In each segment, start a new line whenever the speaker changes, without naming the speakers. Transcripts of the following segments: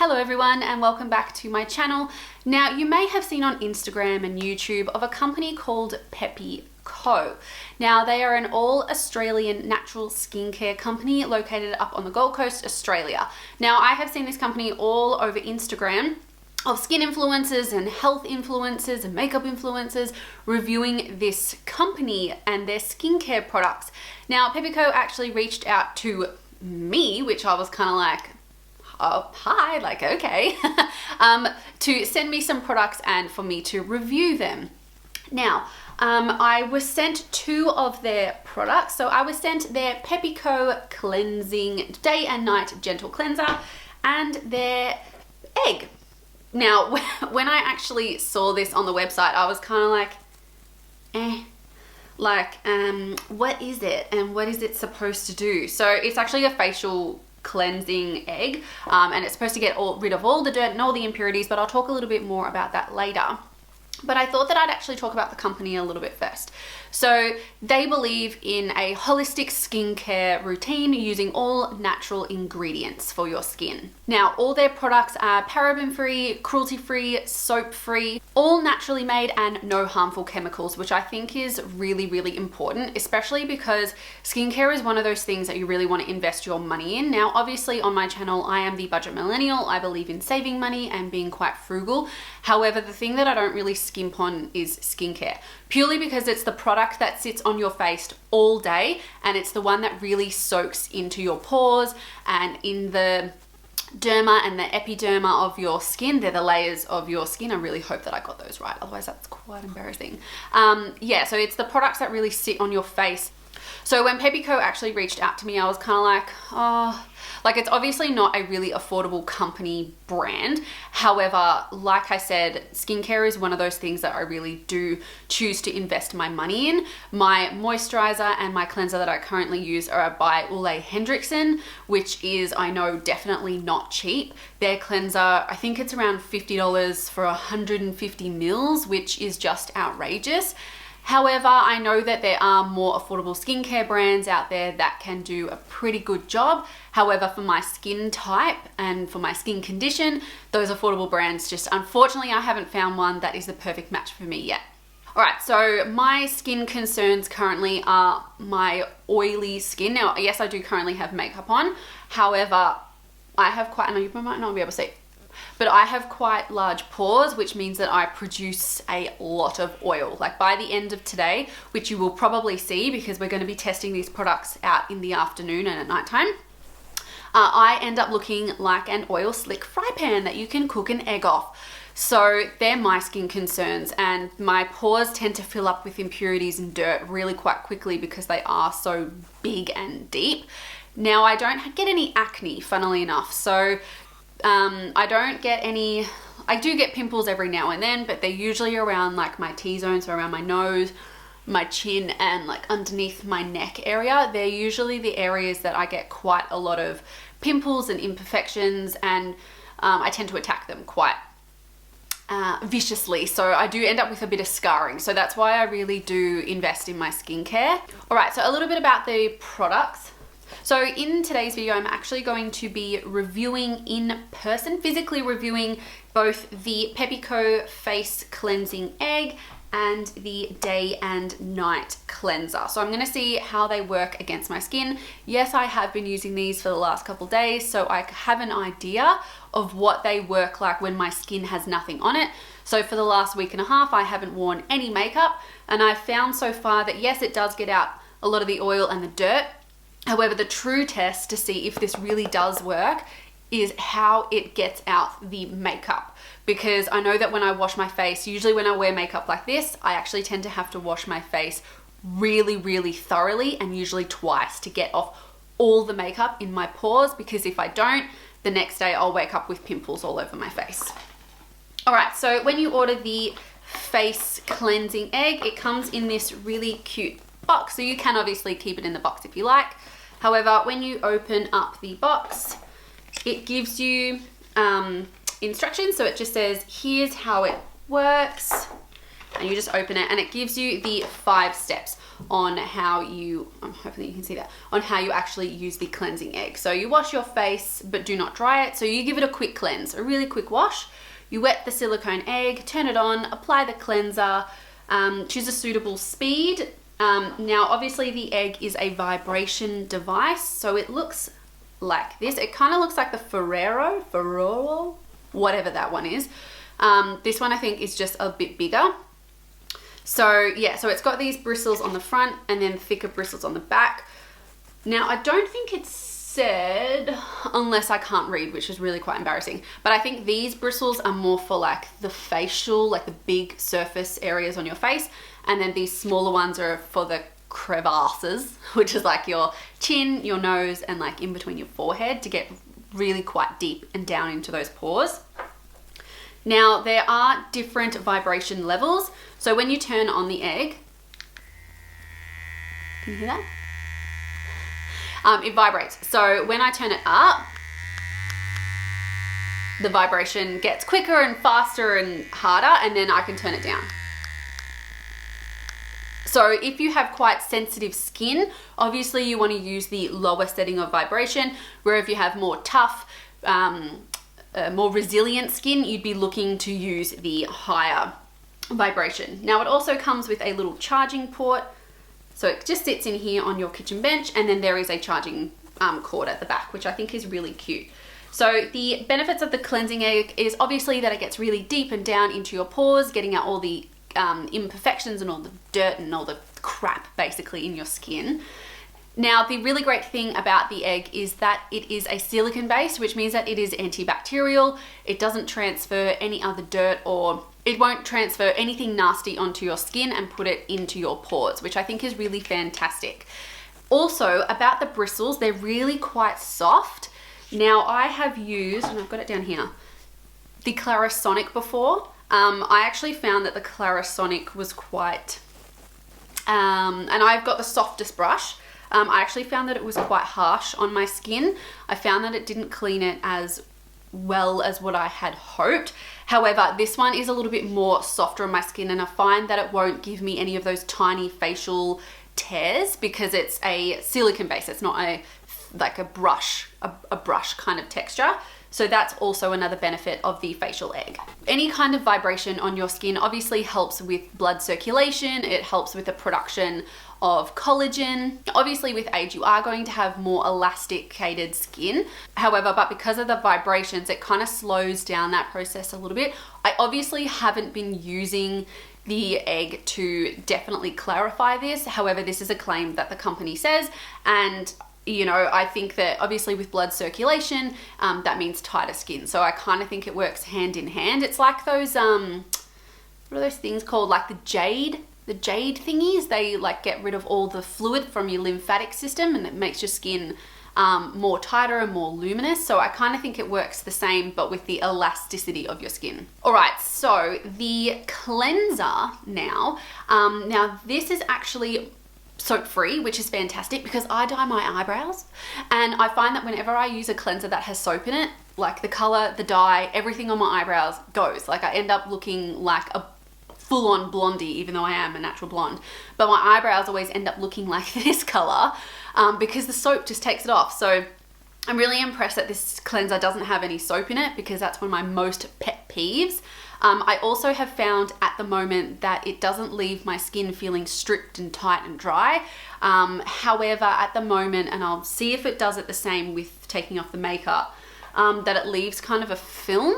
Hello everyone and welcome back to my channel. Now you may have seen on Instagram and YouTube of a company called Peppy Co. Now they are an all Australian natural skincare company located up on the Gold Coast, Australia. Now I have seen this company all over Instagram of skin influencers and health influencers and makeup influencers reviewing this company and their skincare products. Now Peppy Co actually reached out to me, which I was kind of like, oh, hi, like, okay, to send me some products and for me to review them. Now, I was sent two of their products. So I was sent their Peppy Co Cleansing Day and Night Gentle Cleanser and their egg. Now, when I actually saw this on the website, I was kind of like, what is it and what is it supposed to do? So it's actually a facial cleansing egg, and it's supposed to get rid of all the dirt and all the impurities, but I'll talk a little bit more about that later. But I thought that I'd actually talk about the company a little bit first. So they believe in a holistic skincare routine using all natural ingredients for your skin. Now, all their products are paraben-free, cruelty-free, soap-free, all naturally made and no harmful chemicals, which I think is really, really important, especially because skincare is one of those things that you really want to invest your money in. Now, obviously on my channel, I am the budget millennial. I believe in saving money and being quite frugal. However, the thing that I don't really skimp on is skincare, purely because it's the product that sits on your face all day and it's the one that really soaks into your pores and in the derma and the epiderma of your skin. They're the layers of your skin. I really hope that I got those right, otherwise that's quite embarrassing. Yeah, so it's the products that really sit on your face. So when Peppy Co actually reached out to me, I was kind of like, oh, like it's obviously not a really affordable company brand. However, like I said, skincare is one of those things that I really do choose to invest my money in. My moisturizer and my cleanser that I currently use are by Ole Henriksen, which is, I know, definitely not cheap. Their cleanser, I think it's around $50 for 150 mils, which is just outrageous. However, I know that there are more affordable skincare brands out there that can do a pretty good job. However, for my skin type and for my skin condition, those affordable brands just, unfortunately, I haven't found one that is the perfect match for me yet. All right, so my skin concerns currently are my oily skin. Now, yes, I do currently have makeup on. However, I have quite, I know you might not be able to see, but I have quite large pores, which means that I produce a lot of oil. Like by the end of today, which you will probably see because we're going to be testing these products out in the afternoon and at nighttime, I end up looking like an oil slick fry pan that you can cook an egg off. So they're my skin concerns, and my pores tend to fill up with impurities and dirt really quite quickly because they are so big and deep. Now I don't get any acne, funnily enough. So I don't get any, I do get pimples every now and then, but they're usually around like my T-zone, so around my nose, my chin, and like underneath my neck area. They're usually the areas that I get quite a lot of pimples and imperfections, and I tend to attack them quite viciously. So I do end up with a bit of scarring. So that's why I really do invest in my skincare. All right, so a little bit about the products. So in today's video, I'm actually going to be reviewing in person, physically reviewing both the Peppy Co Face Cleansing Egg and the Day and Night Cleanser. So I'm going to see how they work against my skin. Yes, I have been using these for the last couple of days, so I have an idea of what they work like when my skin has nothing on it. So for the last week and a half, I haven't worn any makeup, and I've found so far that yes, it does get out a lot of the oil and the dirt. However, the true test to see if this really does work is how it gets out the makeup. Because I know that when I wash my face, usually when I wear makeup like this, I actually tend to have to wash my face really, really thoroughly, and usually twice, to get off all the makeup in my pores, because if I don't, the next day I'll wake up with pimples all over my face. All right, so when you order the Face Cleansing Egg, it comes in this really cute box, so you can obviously keep it in the box if you like. However, when you open up the box, it gives you instructions. So it just says, here's how it works. and you just open it, and it gives you the 5 steps on how you, hopefully you can see that, on how you actually use the cleansing egg. So you wash your face, but do not dry it. So you give it a quick cleanse, a really quick wash. You wet the silicone egg, turn it on, apply the cleanser, choose a suitable speed. Now, obviously the egg is a vibration device, so it looks like this. It kind of looks like the Ferrero, whatever that one is. This one I think is just a bit bigger. So yeah, so it's got these bristles on the front and then thicker bristles on the back. Now, I don't think it's said, unless I can't read, which is really quite embarrassing, but I think these bristles are more for like the facial, like the big surface areas on your face, and then these smaller ones are for the crevasses, which is like your chin, your nose, and like in between your forehead to get really quite deep and down into those pores. Now, there are different vibration levels. So when you turn on the egg, can you hear that? It vibrates. So when I turn it up, the vibration gets quicker and faster and harder, and then I can turn it down. So if you have quite sensitive skin, obviously you want to use the lower setting of vibration, where if you have more tough, more resilient skin, you'd be looking to use the higher vibration. Now, it also comes with a little charging port. So it just sits in here on your kitchen bench, and then there is a charging cord at the back, which I think is really cute. So the benefits of the cleansing egg is obviously that it gets really deep and down into your pores, getting out all the imperfections and all the dirt and all the crap basically in your skin. Now, the really great thing about the egg is that it is a silicone base, which means that it is antibacterial. It doesn't transfer any other dirt, or it won't transfer anything nasty onto your skin and put it into your pores, which I think is really fantastic. Also, about the bristles, they're really quite soft. Now, I have used, and I've got it down here, the Clarisonic before. I actually found that the Clarisonic was quite, and I've got the softest brush. I actually found that it was quite harsh on my skin. I found that it didn't clean it as well as what I had hoped. However, this one is a little bit more softer on my skin, and I find that it won't give me any of those tiny facial tears because it's a silicone base. It's not like a brush kind of texture. So that's also another benefit of the facial egg. Any kind of vibration on your skin obviously helps with blood circulation. It helps with the production of collagen. Obviously, with age, you are going to have more elasticated skin. However, but because of the vibrations, it kind of slows down that process a little bit. I obviously haven't been using the egg to definitely clarify this. However, this is a claim that the company says, and you know, I think that obviously with blood circulation, that means tighter skin. So I kind of think it works hand in hand. It's like those, what are those things called? Like the jade thingies. They like get rid of all the fluid from your lymphatic system, and it makes your skin more tighter and more luminous. So I kind of think it works the same, but with the elasticity of your skin. All right, so the cleanser now. Now this is actually soap free, which is fantastic because I dye my eyebrows, and I find that whenever I use a cleanser that has soap in it, like the color, the dye, everything on my eyebrows goes. Like I end up looking like a full-on blondie, even though I am a natural blonde, but my eyebrows always end up looking like this color because the soap just takes it off. So I'm really impressed that this cleanser doesn't have any soap in it, because that's one of my most pet peeves. I also have found at the moment that it doesn't leave my skin feeling stripped and tight and dry. However, at the moment, and I'll see if it does it the same with taking off the makeup, that it leaves kind of a film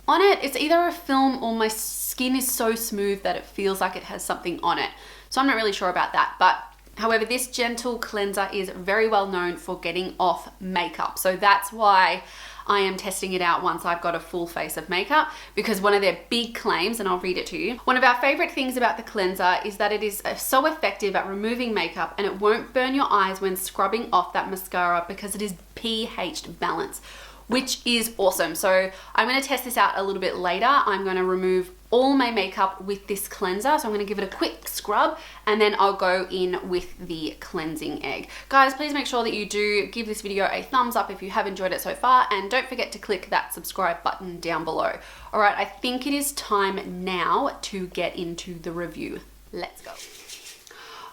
on it. It's either a film or my skin is so smooth that it feels like it has something on it. So I'm not really sure about that. But however, this gentle cleanser is very well known for getting off makeup. So that's why I am testing it out once I've got a full face of makeup, because one of their big claims, and I'll read it to you. One of our favorite things about the cleanser is that it is so effective at removing makeup, and it won't burn your eyes when scrubbing off that mascara because it is pH balanced. which is awesome. So I'm going to test this out a little bit later. I'm going to remove all my makeup with this cleanser. So I'm going to give it a quick scrub and then I'll go in with the cleansing egg. Guys, please make sure that you do give this video a thumbs up if you have enjoyed it so far, and don't forget to click that subscribe button down below. All right, I think it is time now to get into the review. Let's go.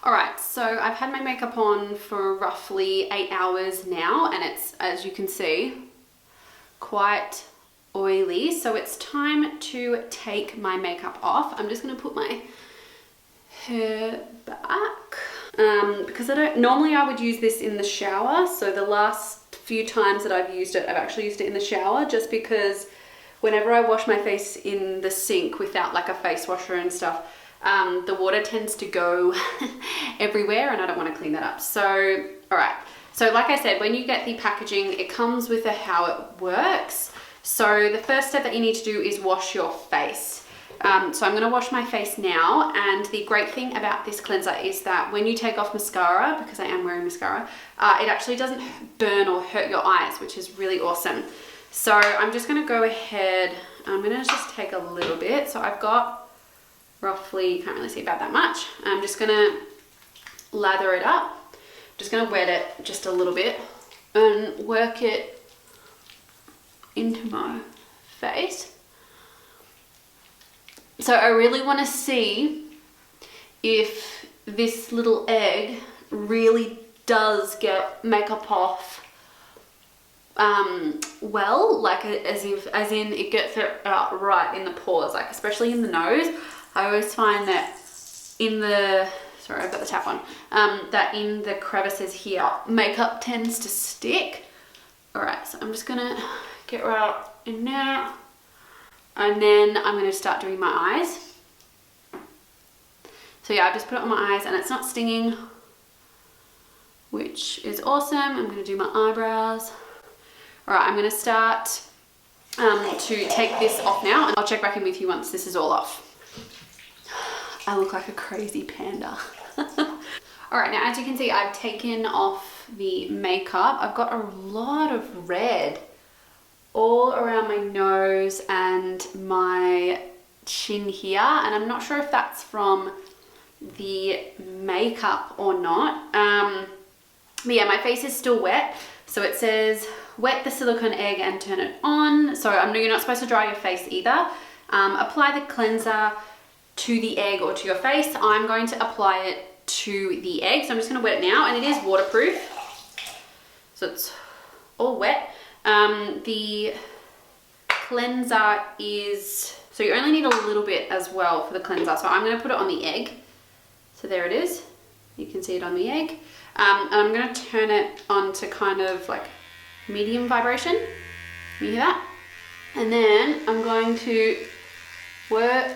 All right, so I've had my makeup on for roughly 8 hours now, and it's, as you can see, quite oily. So it's time to take my makeup off. I'm just gonna put my hair back because normally I would use this in the shower. So the last few times that I've used it, I've actually used it in the shower, just because whenever I wash my face in the sink without like a face washer and stuff, the water tends to go everywhere and I don't want to clean that up. So, all right. So like I said, when you get the packaging, it comes with how it works. So the first step that you need to do is wash your face. So I'm going to wash my face now. And the great thing about this cleanser is that when you take off mascara, because I am wearing mascara, it actually doesn't burn or hurt your eyes, which is really awesome. So I'm just going to go ahead. I'm going to just take a little bit. So I've got roughly, can't really see about that much. I'm just going to lather it up. Just going to wet it just a little bit and work it into my face. So I really want to see if this little egg really does get makeup off well, like as in it gets it out right in the pores, like especially in the nose. I always find that in the, sorry, I've got the tap on, that in the crevices here, makeup tends to stick. All right, so I'm just gonna get right in there. And then I'm gonna start doing my eyes. So yeah, I just put it on my eyes and it's not stinging, which is awesome. I'm gonna do my eyebrows. All right, I'm gonna start to take this off now, and I'll check back in with you once this is all off. I look like a crazy panda. All right, now as you can see, I've taken off the makeup. I've got a lot of red all around my nose and my chin here, and I'm not sure if that's from the makeup or not. But yeah, my face is still wet. So it says, wet the silicone egg and turn it on. So you're not supposed to dry your face either. Apply the cleanser to the egg or to your face. I'm going to apply it to the egg. So I'm just gonna wet it now, and it is waterproof. So it's all wet. The cleanser is, so you only need a little bit as well for the cleanser. So I'm gonna put it on the egg. So there it is. You can see it on the egg. And I'm gonna turn it on to kind of like medium vibration. You hear that? And then I'm going to work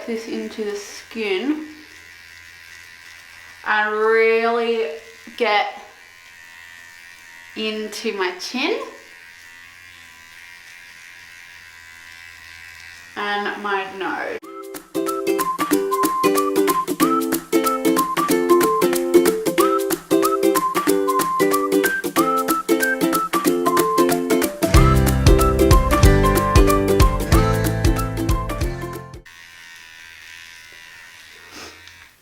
this into the skin and really get into my chin and my nose.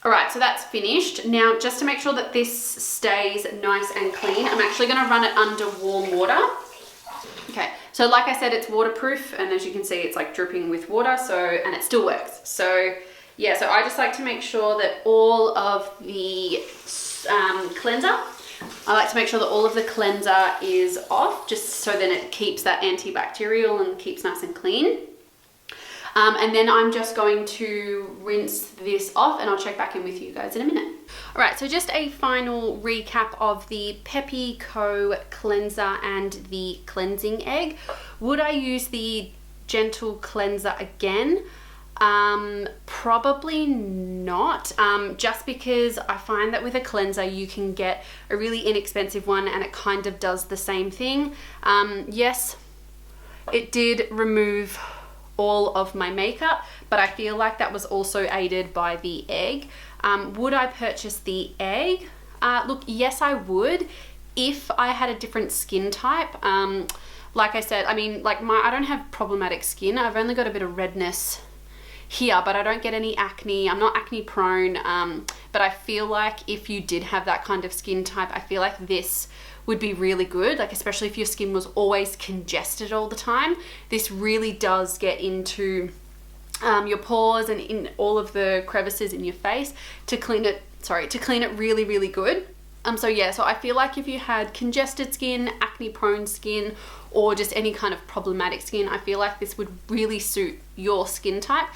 All right, so that's finished. Now, just to make sure that this stays nice and clean, I'm actually gonna run it under warm water. Okay, so like I said, it's waterproof, and as you can see, it's like dripping with water, and it still works. So yeah, so I just like to make sure that all of the cleanser is off, just so then it keeps that antibacterial and keeps nice and clean. And then I'm just going to rinse this off, and I'll check back in with you guys in a minute. All right, so just a final recap of the PepiCo cleanser and the cleansing egg. Would I use the gentle cleanser again? Probably not, just because I find that with a cleanser you can get a really inexpensive one and it kind of does the same thing. Yes, it did remove all of my makeup, but I feel like that was also aided by the egg. Would I purchase the egg? Look, yes, I would, if I had a different skin type, like I said, I mean, like I don't have problematic skin. I've only got a bit of redness here, but I don't get any acne. I'm not acne prone, but I feel like if you did have that kind of skin type, I feel like this would be really good, like especially if your skin was always congested all the time. This really does get into your pores and in all of the crevices in your face to clean it really, really good. So yeah, so I feel like if you had congested skin, acne prone skin, or just any kind of problematic skin, I feel like this would really suit your skin type.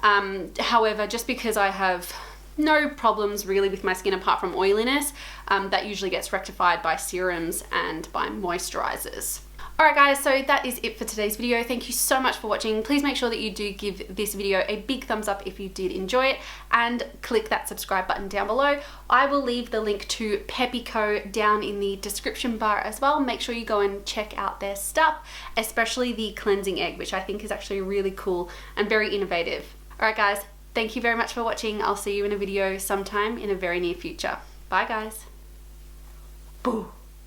However, just because I have no problems really with my skin apart from oiliness, that usually gets rectified by serums and by moisturizers. Alright guys, so that is it for today's video. Thank you so much for watching. Please make sure that you do give this video a big thumbs up if you did enjoy it, and click that subscribe button down below. I will leave the link to Pepico down in the description bar as well. Make sure you go and check out their stuff, especially the cleansing egg, which I think is actually really cool and very innovative. Alright guys, thank you very much for watching. I'll see you in a video sometime in a very near future. Bye guys. Boo.